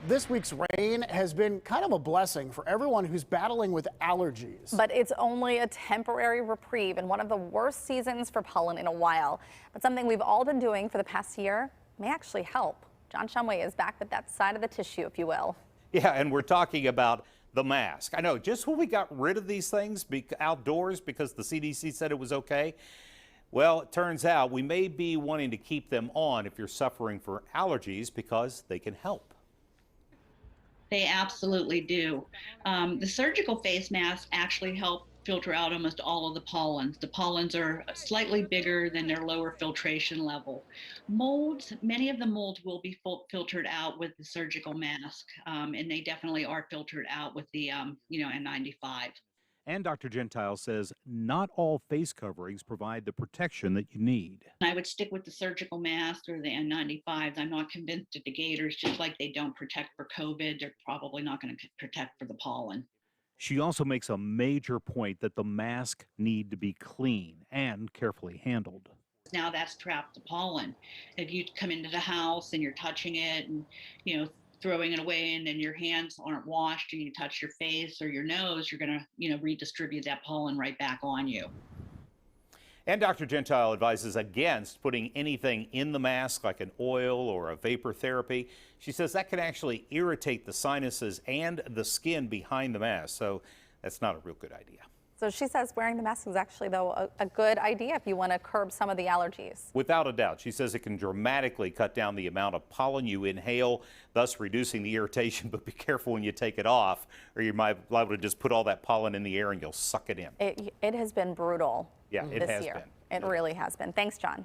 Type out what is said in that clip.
this week's rain has been kind of a blessing for everyone who's battling with allergies. But it's only a temporary reprieve in one of the worst seasons for pollen in a while. But something we've all been doing for the past year may actually help. John Shumway is back with that side of the tissue, if you will. Yeah, and we're talking about the mask. I know, just when we got rid of these things outdoors because the CDC said it was okay, well, it turns out we may be wanting to keep them on if you're suffering for allergies because they can help. They absolutely do. The surgical face masks actually help filter out almost all of the pollens. The pollens are slightly bigger than their lower filtration level. Molds, many of the molds will be filtered out with the surgical mask, and they definitely are filtered out with the N95. And Dr. Gentile says not all face coverings provide the protection that you need. I would stick with the surgical mask or the N95s. I'm not convinced that the gaiters, just like they don't protect for COVID, they're probably not going to protect for the pollen. She also makes a major point that the mask need to be clean and carefully handled. Now that's trapped the pollen. If you come into the house and you're touching it and, throwing it away, and then your hands aren't washed and you touch your face or your nose, you're going to, redistribute that pollen right back on you. And Dr. Gentile advises against putting anything in the mask like an oil or a vapor therapy. She says that can actually irritate the sinuses and the skin behind the mask, so that's not a real good idea. So she says wearing the mask is actually, though, a good idea if you want to curb some of the allergies. Without a doubt. She says it can dramatically cut down the amount of pollen you inhale, thus reducing the irritation, but be careful when you take it off, or you might be able to just put all that pollen in the air and you'll suck it in. It has been brutal this year. It really has been. Thanks, John.